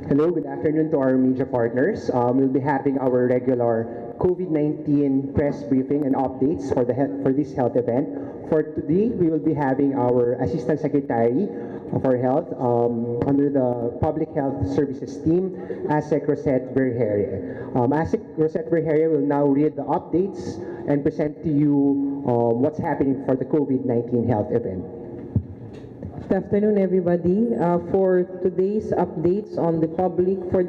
Hello, good afternoon to our media partners. We'll be having our regular COVID-19 press briefing and updates for this health event. For today, we will be having our Assistant Secretary for Health under the Public Health Services team, ASEC Rosette Vergeire. ASEC Rosette Vergeire will now read the updates and present to you what's happening for the COVID-19 health event. Good afternoon, everybody. For today's updates on the public on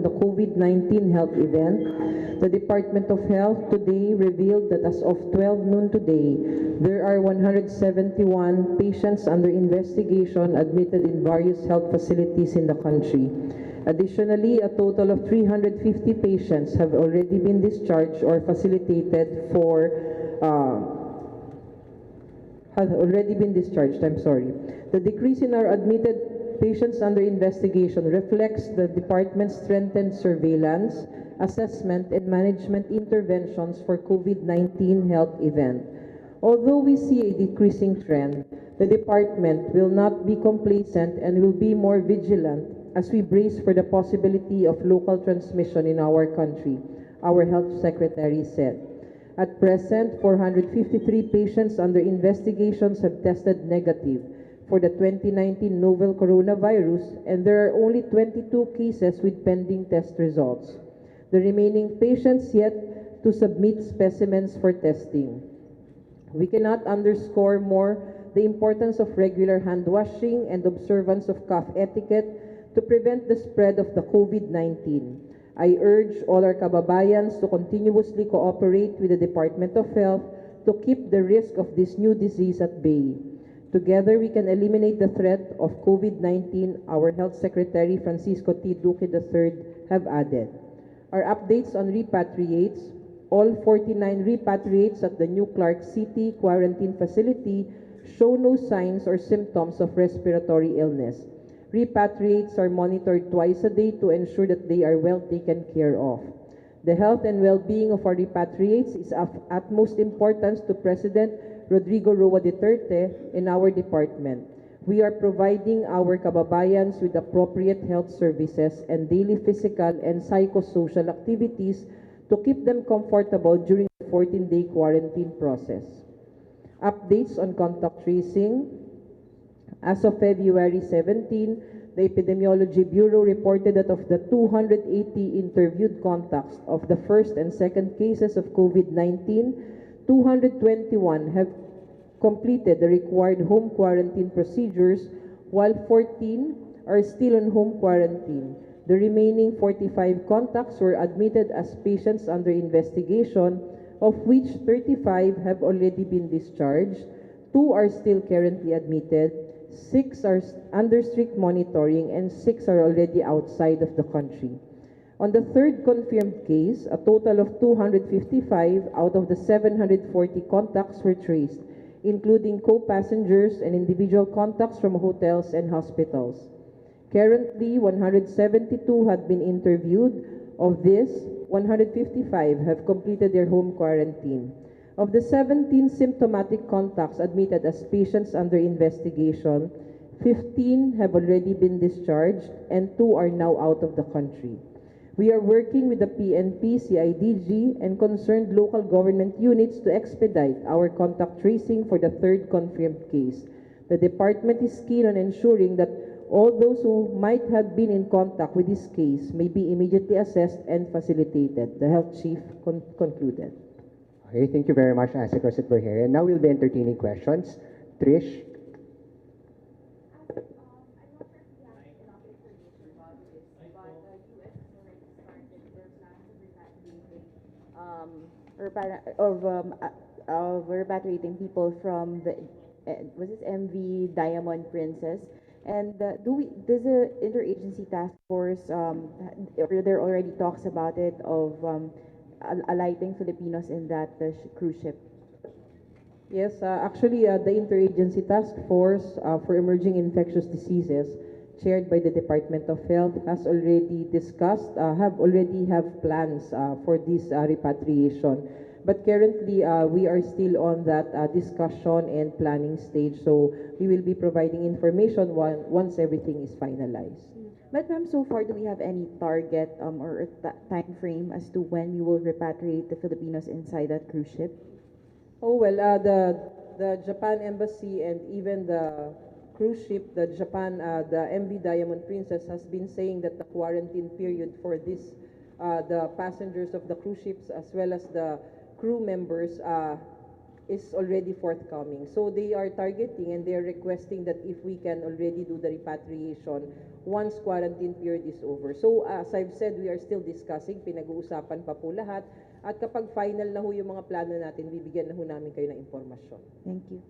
the COVID-19 health event, the Department of Health today revealed that as of 12 noon today, there are 171 patients under investigation admitted in various health facilities in the country. Additionally, a total of 350 patients have already been discharged or facilitated The decrease in our admitted patients under investigation reflects the department's strengthened surveillance, assessment, and management interventions for COVID-19 health event. Although we see a decreasing trend, the department will not be complacent and will be more vigilant as we brace for the possibility of local transmission in our country, our health secretary said. At present, 453 patients under investigations have tested negative for the 2019 novel coronavirus, and there are only 22 cases with pending test results. The remaining patients yet to submit specimens for testing. We cannot underscore more the importance of regular hand washing and observance of cough etiquette to prevent the spread of the COVID-19. I urge all our kababayans to continuously cooperate with the Department of Health to keep the risk of this new disease at bay. Together, we can eliminate the threat of COVID-19, our Health Secretary Francisco T. Duque III have added. Our updates on repatriates: all 49 repatriates at the New Clark City quarantine facility show no signs or symptoms of respiratory illness. Repatriates are monitored twice a day to ensure that they are well taken care of. The health and well-being of our repatriates is of utmost importance to President Rodrigo Roa Duterte and our department. We are providing our kababayans with appropriate health services and daily physical and psychosocial activities to keep them comfortable during the 14-day quarantine process. Updates on contact tracing. As of February 17, the Epidemiology Bureau reported that of the 280 interviewed contacts of the first and second cases of COVID-19, 221 have completed the required home quarantine procedures, while 14 are still on home quarantine. The remaining 45 contacts were admitted as patients under investigation, of which 35 have already been discharged, 2 are still currently admitted, 6 are under strict monitoring, and 6 are already outside of the country. On the third confirmed case, a total of 255 out of the 740 contacts were traced, including co-passengers and individual contacts from hotels and hospitals. Currently, 172 had been interviewed. Of this, 155 have completed their home quarantine. Of the 17 symptomatic contacts admitted as patients under investigation, 15 have already been discharged and 2 are now out of the country. We are working with the PNP, CIDG, and concerned local government units to expedite our contact tracing for the third confirmed case. The department is keen on ensuring that all those who might have been in contact with this case may be immediately assessed and facilitated, the health chief concluded. Okay, thank you very much, ASEC Rosette Vergeire. And now we'll be entertaining questions. Trish? Of repatriating people from the was it MV Diamond Princess, and does the interagency task force there already talks about it of alighting Filipinos in that cruise ship? Yes, actually, the Interagency Task Force for Emerging Infectious Diseases, chaired by the Department of Health, has already discussed, have plans for this repatriation. But currently, we are still on that discussion and planning stage, so we will be providing information once everything is finalized. But ma'am, so far, do we have any target or time frame as to when we will repatriate the Filipinos inside that cruise ship? Oh well, the Japan embassy and even the cruise ship, the MV Diamond Princess has been saying that the quarantine period for this, the passengers of the cruise ships as well as the crew members, is already forthcoming. So they are targeting and they are requesting that if we can already do the repatriation once quarantine period is over. So as I've said, we are still discussing, pinag-uusapan pa po lahat. At kapag final na ho yung mga plano natin, bibigyan na ho namin kayo ng impormasyon. Thank you.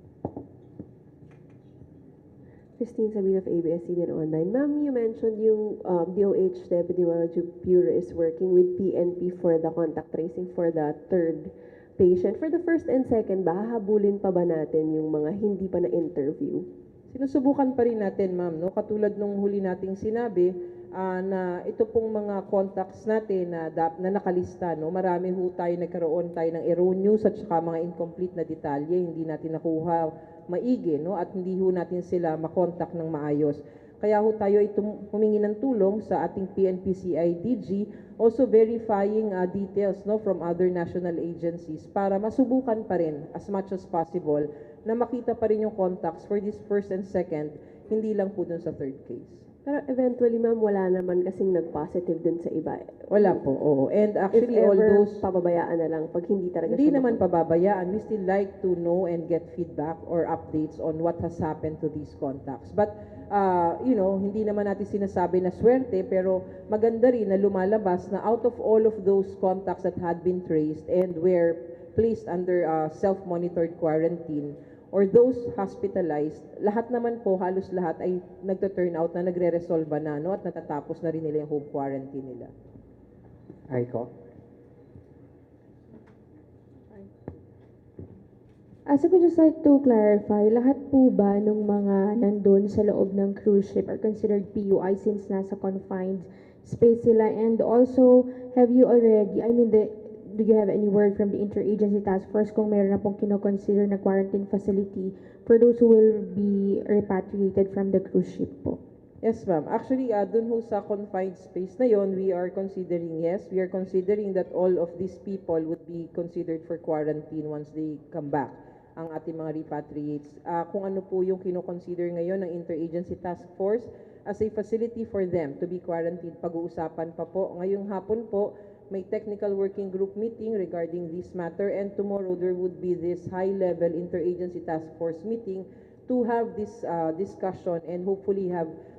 Christine Sabin of ABS-CBN Online. Ma'am, you mentioned yung DOH, the Epidemiology Bureau, is working with PNP for the contact tracing for the third patient. For the first and second ba, hahabulin pa ba natin yung mga hindi pa na-interview? Sinusubukan pa rin natin, ma'am, no? Katulad nung huli nating sinabi, na ito pong mga contacts natin na nakalista, no? Marami ho tayo, nagkaroon tayo ng erroneous at saka mga incomplete na detalye, hindi natin nakuha maigi, no? At hindi ho natin sila makontak ng maayos. Kaya ho tayo ay humingi ng tulong sa ating PNP-CIDG, also verifying details, no, from other national agencies para masubukan pa rin as much as possible na makita pa rin yung contacts for this first and second, hindi lang po dun sa third case. Pero eventually, ma'am, wala naman kasing nag-positive dun sa iba. Wala po, oo. And actually, If all ever, those, pababayaan na lang pag hindi talaga hindi siya naman pababayaan. We still like to know and get feedback or updates on what has happened to these contacts. But, hindi naman natin sinasabi na swerte, pero maganda rin na lumalabas na out of all of those contacts that had been traced and were placed under self-monitored quarantine, or those hospitalized, lahat naman po, halos lahat ay nagto-turn out na nagre-resolve na, no? At natatapos na rin nila yung home quarantine nila. Aiko? So I would just like to clarify, lahat po ba nung mga nandun sa loob ng cruise ship are considered PUI since nasa confined space sila? And also, have you already, do you have any word from the Interagency Task Force kung meron na pong kinoconsider na quarantine facility for those who will be repatriated from the cruise ship po? Yes, ma'am. Actually, dun ho sa confined space na yon, we are considering that all of these people would be considered for quarantine once they come back, ang ating mga repatriates. Kung ano po yung kinoconsider ngayon ng Interagency Task Force as a facility for them to be quarantined, pag-uusapan pa po. Ngayong hapon po, may technical working group meeting regarding this matter, and tomorrow there would be this high-level Interagency Task Force meeting to have this discussion and hopefully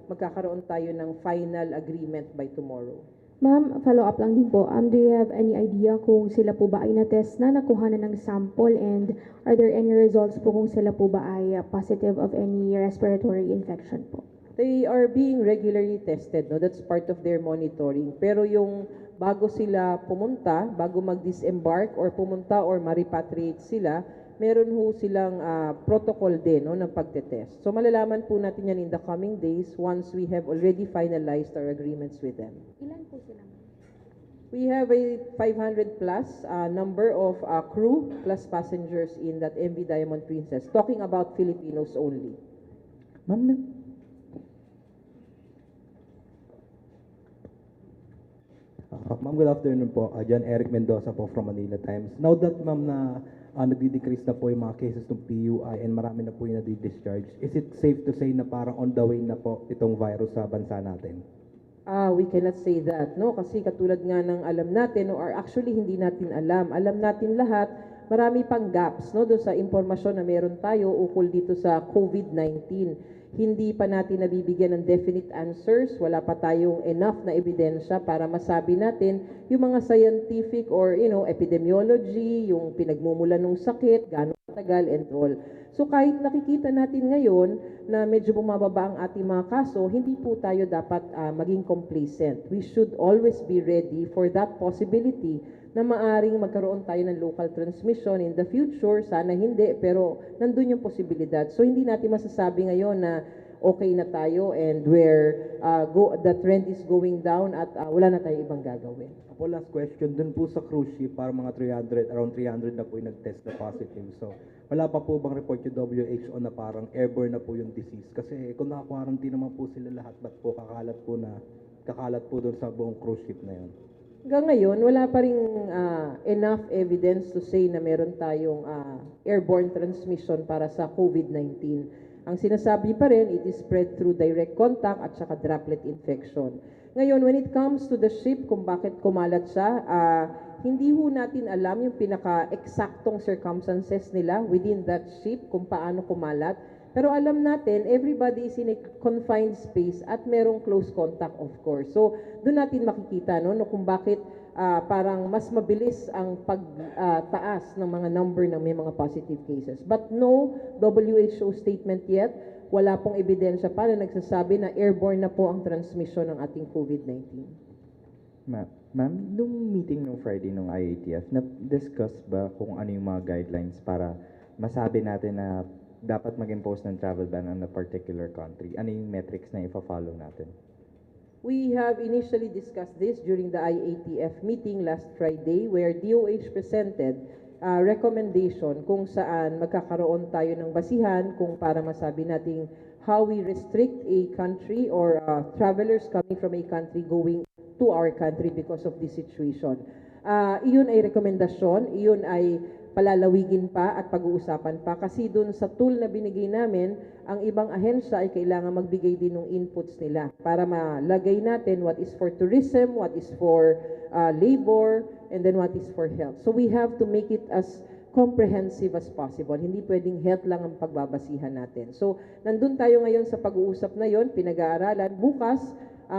magkakaroon tayo ng final agreement by tomorrow. Ma'am, follow-up lang din po. Do you have any idea kung sila po ba ay na-test na, nakuha na ng sample, and are there any results po kung sila po ba ay positive of any respiratory infection po? They are being regularly tested, no? That's part of their monitoring. Pero yung bago sila pumunta, bago mag-disembark or pumunta or ma-repatriate sila, meron ho silang protocol din, no, ng pagtetest. So malalaman po natin yan in the coming days once we have already finalized our agreements with them. Ilan po sila? We have a 500 plus number of crew plus passengers in that MV Diamond Princess, talking about Filipinos only. Ma'am, ma'am, good afternoon po. John Eric Mendoza po from Manila Times. Now that, ma'am, na nagdi-decrease na po yung mga cases ng PUI and marami na po yung nadi-discharge, is it safe to say na parang on the way na po itong virus sa bansa natin? We cannot say that, no? Kasi katulad nga ng alam natin, no, or actually hindi natin alam. Alam natin lahat, marami pang gaps, no, doon sa impormasyon na meron tayo ukol dito sa COVID-19. Hindi pa natin nabibigyan ng definite answers, wala pa tayong enough na ebidensya para masabi natin yung mga scientific or, epidemiology, yung pinagmumulan ng sakit, gaano katagal and all. So kahit nakikita natin ngayon na medyo bumababa ang ating mga kaso, hindi po tayo dapat maging complacent. We should always be ready for that possibility na maaring magkaroon tayo ng local transmission in the future. Sana hindi, pero nandun yung posibilidad. So hindi natin masasabi ngayon na okay na tayo and the trend is going down at wala na tayo ibang gagawin. Opo, last question. Dun po sa cruise ship, parang mga 300, around 300 na po yung nag-test na positive. So, wala pa po bang report yung WHO na parang airborne na po yung disease? Kasi kung naka-quarantine naman po sila lahat, ba't po kakalat po dun sa buong cruise ship na yun? Hanggang ngayon, wala pa rin enough evidence to say na meron tayong airborne transmission para sa COVID-19. Ang sinasabi pa rin, it is spread through direct contact at saka droplet infection. Ngayon, when it comes to the ship, kung bakit kumalat siya, hindi ho natin alam yung pinaka-eksaktong circumstances nila within that ship kung paano kumalat. Pero alam natin, everybody is in a confined space at merong close contact, of course. So, doon natin makikita no, kung bakit parang mas mabilis ang pagtaas ng mga number ng may mga positive cases. But no WHO statement yet. Wala pong ebidensya pa na nagsasabi na airborne na po ang transmission ng ating COVID-19. Ma'am, nung meeting nung Friday nung IATF, na-discuss ba kung ano yung mga guidelines para masabi natin na dapat mag-impose ng travel ban on a particular country? Ano yung metrics na ipa-follow natin? We have initially discussed this during the IATF meeting last Friday where DOH presented recommendation kung saan magkakaroon tayo ng basihan kung para masabi nating how we restrict a country or travelers coming from a country going to our country because of this situation. Iyon ay rekomendasyon, iyon ay palalawigin pa at pag-uusapan pa kasi dun sa tool na binigay namin, ang ibang ahensya ay kailangan magbigay din ng inputs nila para malagay natin what is for tourism, what is for labor, and then what is for health. So we have to make it as comprehensive as possible. Hindi pwedeng health lang ang pagbabasihan natin. So nandun tayo ngayon sa pag-uusap na yon, pinag-aaralan. Bukas,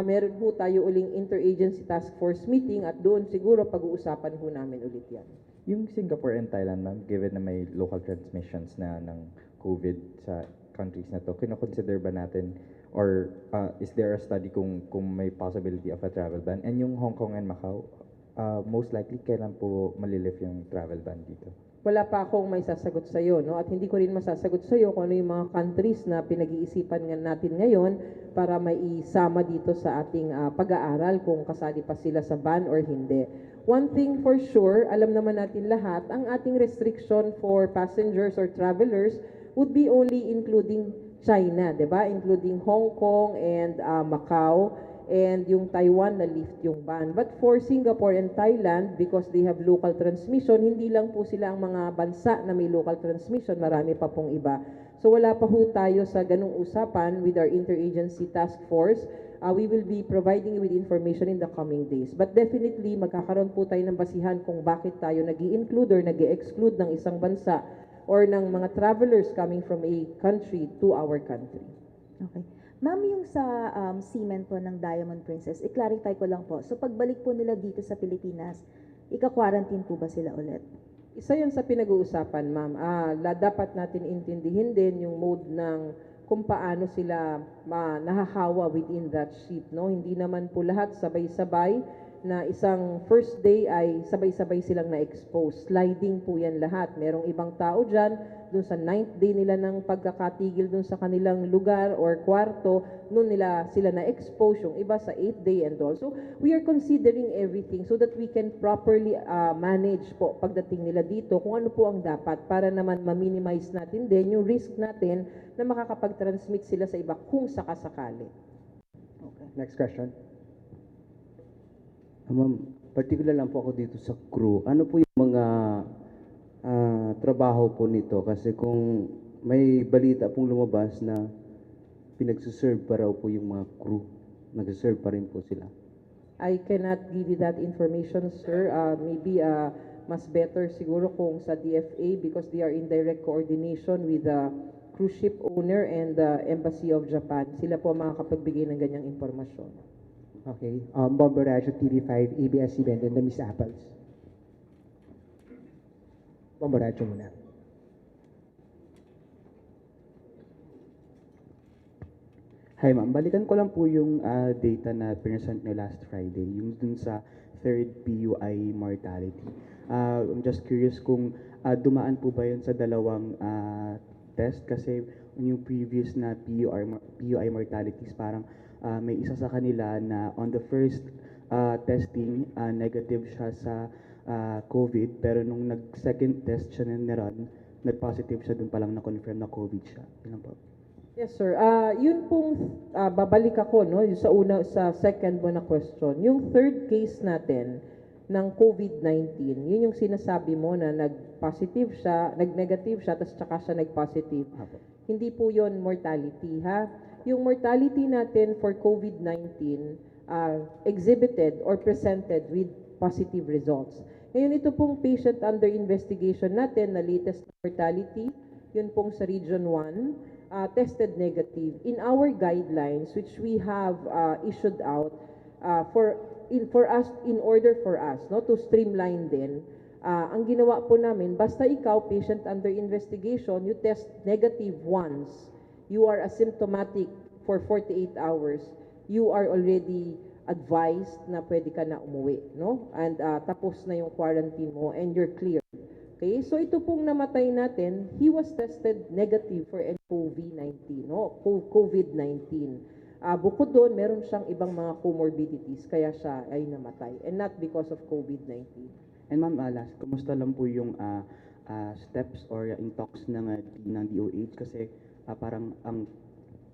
meron po tayo uling interagency task force meeting at doon siguro pag-uusapan po namin ulit yan. Yung Singapore and Thailand, ma'am, given na may local transmissions na ng COVID sa countries na to, kino-consider ba natin or is there a study kung may possibility of a travel ban? And yung Hong Kong and Macau, most likely kailan po malilift yung travel ban dito? Wala pa akong may sasagot sa iyo, no? At hindi ko rin masasagot sa iyo kung ano yung mga countries na pinag-iisipan nga natin ngayon para maisama dito sa ating pag-aaral kung kasali pa sila sa ban or hindi. One thing for sure, alam naman natin lahat, ang ating restriction for passengers or travelers would be only including China, 'di ba? Including Hong Kong and Macau, and yung Taiwan na lift yung ban. But for Singapore and Thailand, because they have local transmission, hindi lang po sila ang mga bansa na may local transmission, marami pa pong iba. So wala pa ho tayo sa ganung usapan with our interagency task force. We will be providing you with information in the coming days. But definitely, magkakaroon po tayo ng basihan kung bakit tayo nag-i-include or nag-i-exclude ng isang bansa or ng mga travelers coming from a country to our country. Okay. Ma'am, yung sa seamen po ng Diamond Princess, i-clarify ko lang po. So pagbalik po nila dito sa Pilipinas, ika-quarantine po ba sila ulit? Isa yan sa pinag-uusapan, ma'am. Dapat natin intindihin din yung mode ng kung paano sila nahahawa within that ship, no? Hindi naman po lahat sabay-sabay na isang first day ay sabay-sabay silang na-expose. Sliding po yan lahat. Merong ibang tao dyan, dun sa 9th day nila ng pagkakatigil dun sa kanilang lugar or kwarto, nun sila na-expose, yung iba sa 8th day and all. So, we are considering everything so that we can properly manage po pagdating nila dito kung ano po ang dapat para naman ma-minimize natin din yung risk natin na makakapag-transmit sila sa iba kung sakasakali. Okay. Next question. Ma'am, particular lang po ako dito sa crew. Ano po yung mga trabaho po nito? Kasi kung may balita pong lumabas na pinagsiserve pa raw po yung mga crew. Nagsiserve pa rin po sila. I cannot give you that information, sir. Maybe mas better siguro kung sa DFA because they are in direct coordination with the cruise ship owner and the Embassy of Japan. Sila po makakapagbigay ng ganyang impormasyon. Okay. Bombo Radyo, TV5, ABS-CBN, and the Miss Apples. Bombo Radyo muna. Hi ma'am, balikan ko lang po yung data na present nyo last Friday, yung dun sa third PUI mortality. I'm just curious kung dumaan po ba yun sa dalawang test kasi yung previous na PUI mortalities parang may isa sa kanila na on the first testing, negative siya sa COVID, pero nung nag-second test siya na niran, nag-positive siya, dun pa lang na-confirm na COVID siya. Yun lang po. Yes, sir. Yun pong babalik ako no yung sa second mo na question. Yung third case natin ng COVID-19, yun yung sinasabi mo na nag-positive siya, nag-negative siya, tapos tsaka siya nag-positive. Apo. Hindi po yun mortality, ha? Yung mortality natin for COVID-19 exhibited or presented with positive results. Ngayon, ito pong patient under investigation natin na latest mortality, yun pong sa Region 1, tested negative. In our guidelines, which we have issued out in order for us no, to streamline din, ang ginawa po namin, basta ikaw, patient under investigation, you test negative once, you are asymptomatic for 48 hours, you are already advised na pwede ka na umuwi, no? And tapos na yung quarantine mo and you're clear. Okay? So ito pong namatay natin, he was tested negative for COVID-19, no? COVID-19. Bukod doon, meron siyang ibang mga comorbidities, kaya siya ay namatay, and not because of COVID-19. And ma'am, last, kumusta lang po yung steps or in talks ng DOH? Kasi parang ang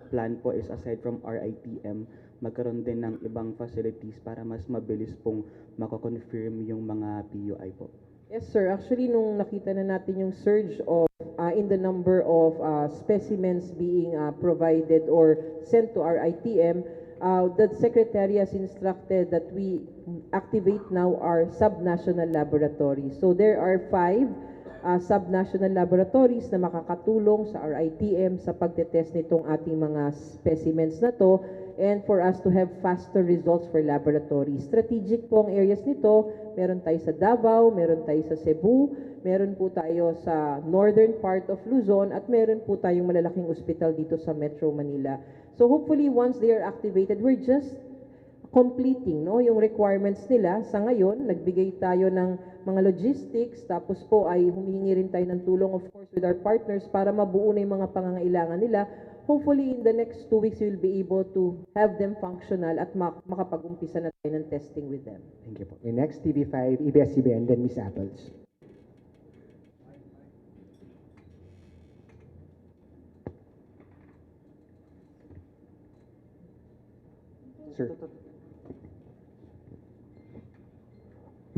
plan po is aside from RITM, magkaroon din ng ibang facilities para mas mabilis pong makakonfirm yung mga PUI po. Yes, sir. Actually, nung nakita na natin yung surge of in the number of specimens being provided or sent to our ITM, the Secretary has instructed that we activate now our subnational laboratories. So there are 5 subnational laboratories na makakatulong sa RITM sa pagtetest nitong ating mga specimens na to and for us to have faster results for laboratories. Strategic po ang areas nito. Meron tayo sa Davao, meron tayo sa Cebu, meron po tayo sa northern part of Luzon, at meron po tayong malalaking ospital dito sa Metro Manila. So hopefully once they are activated, we're just completing no yung requirements nila. Sa ngayon, nagbigay tayo ng mga logistics, tapos po ay humihingi rin tayo ng tulong of course with our partners para mabuo na yung mga pangangailangan nila. Hopefully in the next 2 weeks we'll be able to have them functional at makapag-umpisa na tayo ng testing with them. Thank you po. Okay, next, TV5, ABS-CBN, then Miss Apples. Sir.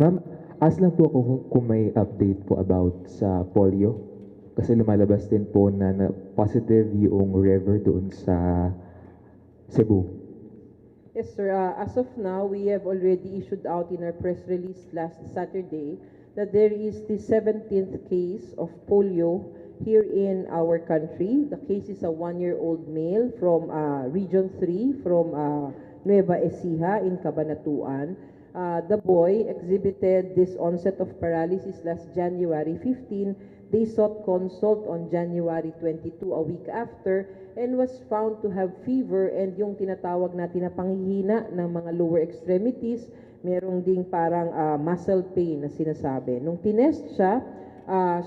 Ma'am, ask lang po ako kung may update po about sa polio. Kasi lumalabas din po na positive yung river doon sa Cebu. Yes, sir. As of now, we have already issued out in our press release last Saturday that there is the 17th case of polio here in our country. The case is a 1-year-old male from Region 3 from Nueva Ecija in Cabanatuan. The boy exhibited this onset of paralysis last January 15. They sought consult on January 22, a week after, and was found to have fever and yung tinatawag natin na panghihina ng mga lower extremities. Merong ding parang muscle pain na sinasabi. Nung tinest siya,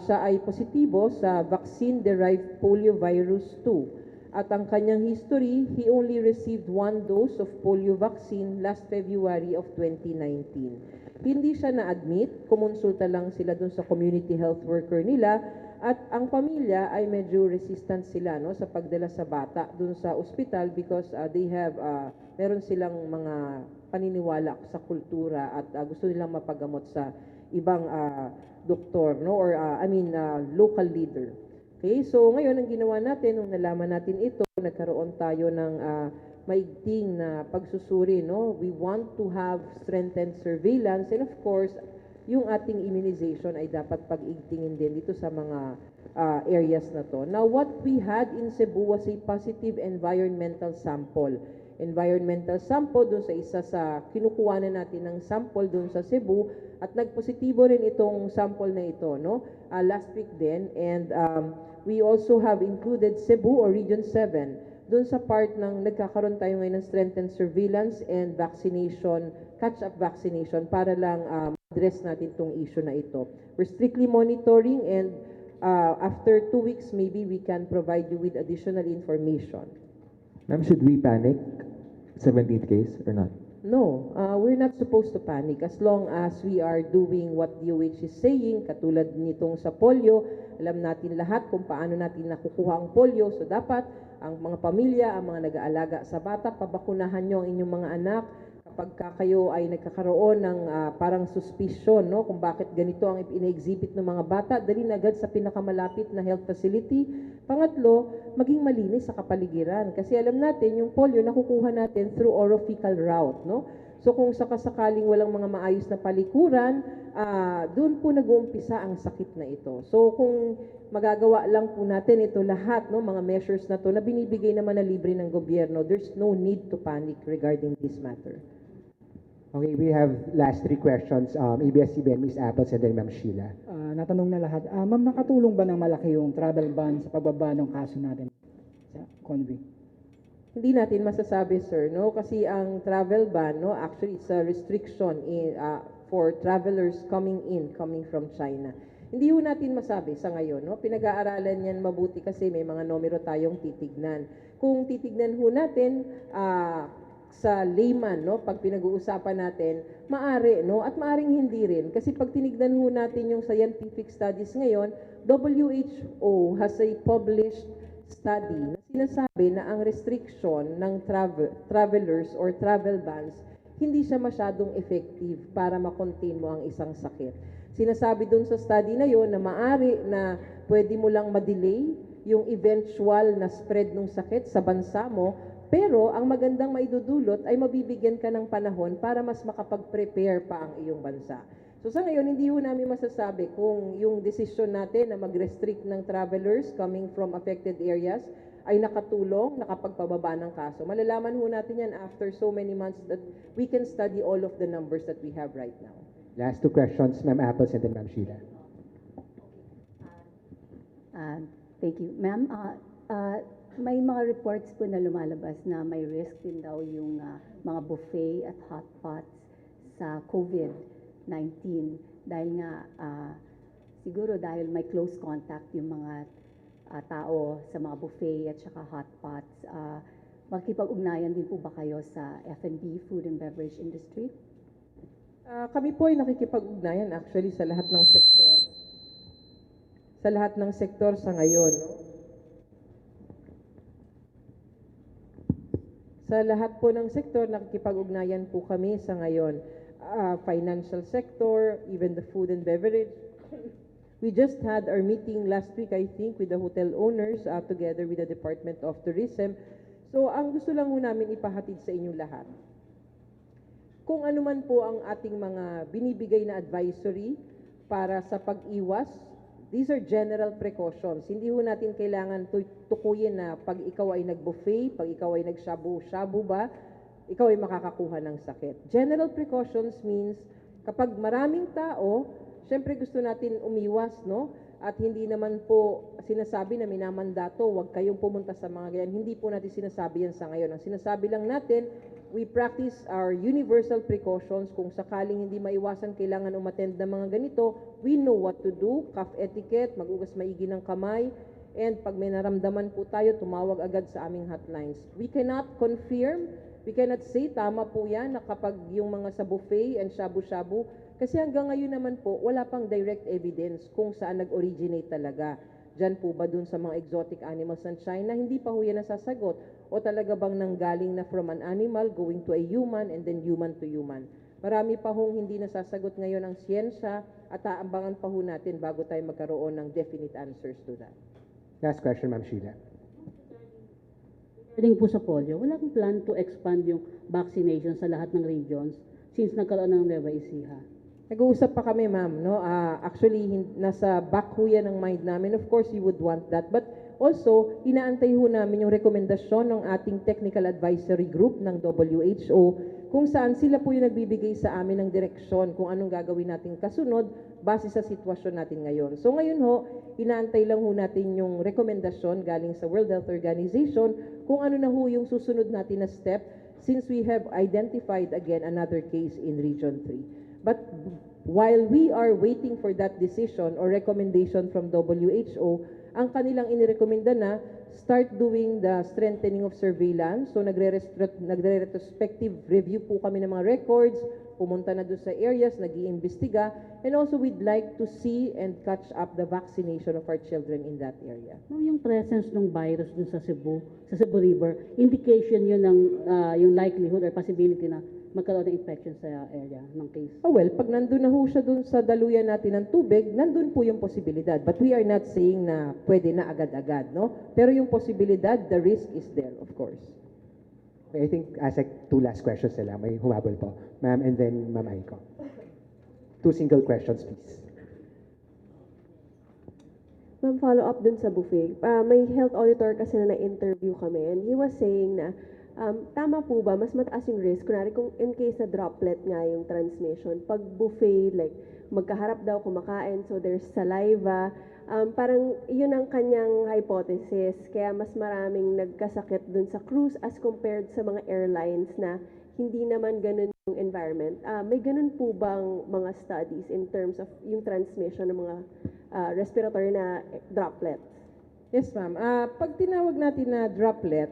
siya ay positibo sa vaccine-derived poliovirus 2. At ang kanyang history, he only received 1 dose of polio vaccine last February of 2019. Hindi siya na-admit, kumonsulta lang sila dun sa community health worker nila, at ang pamilya ay medyo resistant sila no, sa pagdala sa bata dun sa ospital because they have, meron silang mga paniniwala sa kultura at gusto nilang mapagamot sa ibang doktor no, or local leader. Okay, so ngayon ang ginawa natin, nung nalaman natin ito, nagkaroon tayo ng maigting na pagsusuri, no? We want to have strengthened surveillance and of course, yung ating immunization ay dapat pag-igtingin din dito sa mga areas na to. Now, what we had in Cebu was a positive environmental sample. Environmental sample dun sa isa sa kinukuha na natin ng sample dun sa Cebu at nagpositibo rin itong sample na ito, no? Last week din, and we also have included Cebu or Region 7 doon sa part ng nagkakaroon tayo ngayon ng strengthened surveillance and vaccination, catch-up vaccination para lang address natin itong issue na ito. We're strictly monitoring and after 2 weeks maybe we can provide you with additional information. Ma'am, should we panic? 17th case or not? No, we're not supposed to panic as long as we are doing what DOH is saying, katulad nitong sa polio. Alam natin lahat kung paano natin nakukuha ang polio. So dapat ang mga pamilya, ang mga nag-aalaga sa bata, pabakunahan nyo ang inyong mga anak. Kapag kayo ay nagkakaroon ng parang suspicion, no, kung bakit ganito ang ina-exhibit ng mga bata, dali na agad sa pinakamalapit na health facility. Pangatlo, maging malinis sa kapaligiran. Kasi alam natin, yung polio nakukuha natin through orophycal route. No? So kung sakasakaling walang mga maayos na palikuran, doon po nag-uumpisa ang sakit na ito. So kung magagawa lang po natin ito lahat, no, mga measures na to na binibigay naman na libre ng gobyerno, there's no need to panic regarding this matter. Okay, we have last three questions. ABS-CBN, Ms. Apples, and then Ma'am Sheila. Natanong na lahat. Ma'am, nakatulong ba ng malaki yung travel ban sa pagbaba ng kaso natin sa Convi? Hindi natin masasabi, sir, no? Kasi ang travel ban, no, actually it's a restriction for travelers coming from China. Hindi ho natin masabi sa ngayon, no? Pinag-aaralan yan mabuti kasi may mga numero tayong titignan. Kung titignan ho natin, sa layman, no, pag pinag-uusapan natin, maari, no, at maaring hindi rin. Kasi pag tinignan ho natin yung scientific studies ngayon, WHO has a published study na sinasabi na ang restriction ng travelers or travel bans, hindi siya masyadong effective para makontain mo ang isang sakit. Sinasabi dun sa study na yon na maari na pwede mo lang ma-delay yung eventual na spread ng sakit sa bansa mo. Pero ang magandang maidudulot ay mabibigyan ka ng panahon para mas makapag-prepare pa ang iyong bansa. So sa ngayon, hindi ho namin masasabi kung yung decision natin na mag-restrict ng travelers coming from affected areas ay nakatulong, nakapagpababa ng kaso. Malalaman ho natin yan after so many months that we can study all of the numbers that we have right now. Last two questions, Ma'am Apples, and then Ma'am Sheila. Thank you. Ma'am, may mga reports po na lumalabas na may risk din daw yung mga buffet at hot pots sa COVID-19 dahil nga siguro dahil may close contact yung mga tao sa mga buffet at saka hot pots. Makikipag-ugnayan din po ba kayo sa F&B, food and beverage industry? Kami po ay nakikipag-ugnayan actually sa lahat ng sektor. Sa lahat ng sektor sa ngayon, no? Sa lahat po ng sektor, nakikipag-ugnayan po kami sa ngayon. Financial sector, even the food and beverage. We just had our meeting last week, I think, with the hotel owners together with the Department of Tourism. So, ang gusto lang ho namin ipahatid sa inyong lahat. Kung ano man po ang ating mga binibigay na advisory para sa pag-iwas, these are general precautions. Hindi ho natin kailangan tukuyin na pag ikaw ay nag-buffet, pag ikaw ay nag-shabu-shabu ba, ikaw ay makakakuha ng sakit. General precautions means kapag maraming tao, syempre gusto natin umiwas, no? At hindi naman po sinasabi na minamandato, huwag kayong pumunta sa mga ganyan. Hindi po natin sinasabi yan sa ngayon. Ang sinasabi lang natin, we practice our universal precautions. Kung sakaling hindi maiwasan, kailangan umattend ng mga ganito, we know what to do, cough etiquette, magugas maigi ng kamay, and pag may naramdaman po tayo, tumawag agad sa aming hotlines. We cannot confirm, we cannot say, tama po yan, na kapag yung mga sa buffet and shabu-shabu, kasi hanggang ngayon naman po, wala pang direct evidence kung saan nag-originate talaga. Diyan po ba dun sa mga exotic animals ng China, hindi pa ho yan nasasagot. O talaga bang nanggaling na from an animal going to a human and then human to human. Marami pa hong hindi nasasagot ngayon ang siyensya at aambangan pa ho natin bago tayo magkaroon ng definite answers to that. Last question, Ma'am Sheila. Regarding po sa polio, wala akong plan to expand yung vaccination sa lahat ng regions since nagkaroon ng Nueva Ecija. Nag-uusap pa kami, ma'am, no? Actually, nasa back ho yan ng mind namin. Of course, you would want that. But also, inaantay ho namin yung rekomendasyon ng ating technical advisory group ng WHO kung saan sila po yung nagbibigay sa amin ng direksyon kung anong gagawin natin kasunod base sa sitwasyon natin ngayon. So ngayon ho, inaantay lang ho natin yung rekomendasyon galing sa World Health Organization kung ano na ho yung susunod natin na step since we have identified again another case in Region 3. But while we are waiting for that decision or recommendation from WHO, ang kanilang inirekomenda na start doing the strengthening of surveillance. So nagre-retrospective review po kami ng mga records, pumunta na doon sa areas, nag-iimbestiga, and also we'd like to see and catch up the vaccination of our children in that area. Ma'am, yung presence ng virus dun sa Cebu River, indication yun ng yung likelihood or possibility na magkaroon ng infection sa area ng case. Oh well, pag nandun na ho siya dun sa daluyan natin ng tubig, nandun po yung posibilidad. But we are not saying na pwede na agad-agad, no? Pero yung posibilidad, the risk is there, of course. I think as like two last questions na lang. May humabol po. Ma'am and then Ma'am Aiko. Two single questions, please. Ma'am, follow up dun sa buffet. May health auditor kasi na na-interview kami and he was saying na tama po ba, mas mataas yung risk, kunwari kung in case na droplet nga yung transmission, pag buffet, like magkaharap daw kumakain, so there's saliva, parang yun ang kanyang hypothesis, kaya mas maraming nagkasakit dun sa cruise as compared sa mga airlines na hindi naman ganun yung environment. May ganun po bang mga studies in terms of yung transmission ng mga respiratory na droplets? Yes, ma'am. Pag tinawag natin na droplet,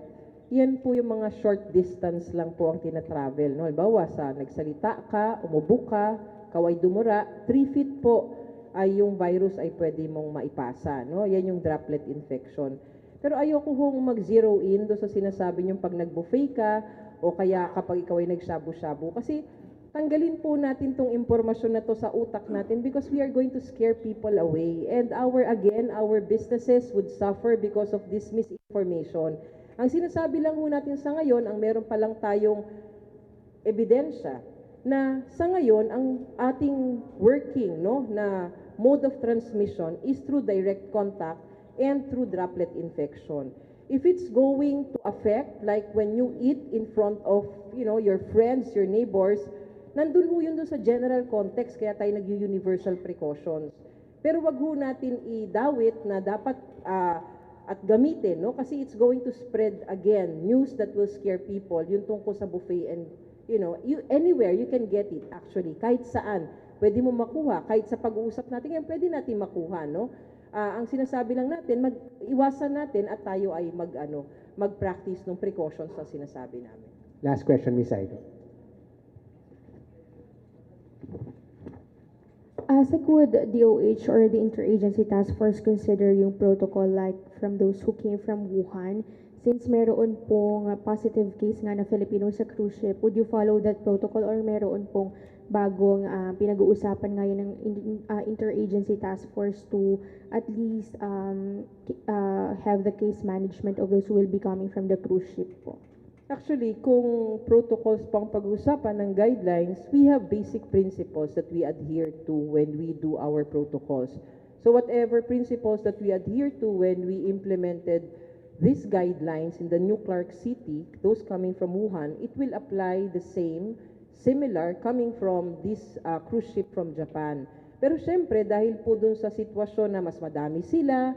yan po yung mga short distance lang po ang tinatravel. No? Halimbawa, nagsalita ka, umubo ka, kaway dumura, 3 feet po ay yung virus ay pwede mong maipasa. No? Yan yung droplet infection. Pero ayoko hong mag-zero in do sa sinasabi niyong pag nag-buffet ka o kaya kapag ikaw ay nagsabu-shabu. Kasi tanggalin po natin tong impormasyon na to sa utak natin because we are going to scare people away. And our businesses would suffer because of this misinformation. Ang sinasabi lang ho natin sa ngayon, ang meron pa lang tayong ebidensya na sa ngayon, ang ating working na mode of transmission is through direct contact and through droplet infection. If it's going to affect, like when you eat in front of your friends, your neighbors, nandun ho yun doon sa general context, kaya tayo nag-universal precautions. Pero wag ho natin idawit na dapat at gamitin, no? Kasi it's going to spread again news that will scare people, yung tungkol sa buffet and anywhere you can get it actually, kahit saan pwede mo makuha, kahit sa pag-uusap natin yan pwede natin makuha, no? Ang sinasabi lang natin, iwasan natin at tayo ay mag-practice ng precautions na sinasabi namin. Last question, Ms. Aiko. Would DOH or the Interagency Task Force consider yung protocol like from those who came from Wuhan? Since meron pong positive case nga na Filipino sa cruise ship, would you follow that protocol or meron pong bagong pinag-uusapan ngayon ng Interagency Task Force to at least have the case management of those who will be coming from the cruise ship po? Actually, kung protocols pang pag-usapan ng guidelines, we have basic principles that we adhere to when we do our protocols. So whatever principles that we adhere to when we implemented these guidelines in the New Clark City, those coming from Wuhan, it will apply the similar coming from this cruise ship from Japan. Pero syempre, dahil po dun sa sitwasyon na mas madami sila,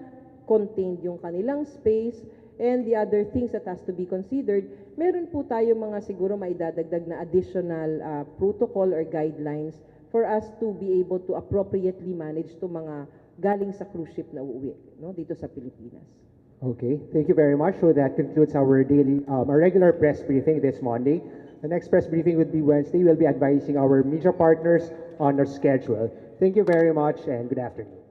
contained yung kanilang space, and the other things that has to be considered, meron po tayo mga siguro maidadagdag na additional protocol or guidelines for us to be able to appropriately manage to mga galing sa cruise ship na uuwi dito sa Pilipinas. Okay, thank you very much. So that concludes our regular press briefing this Monday. The next press briefing would be Wednesday. We'll be advising our media partners on our schedule. Thank you very much and good afternoon.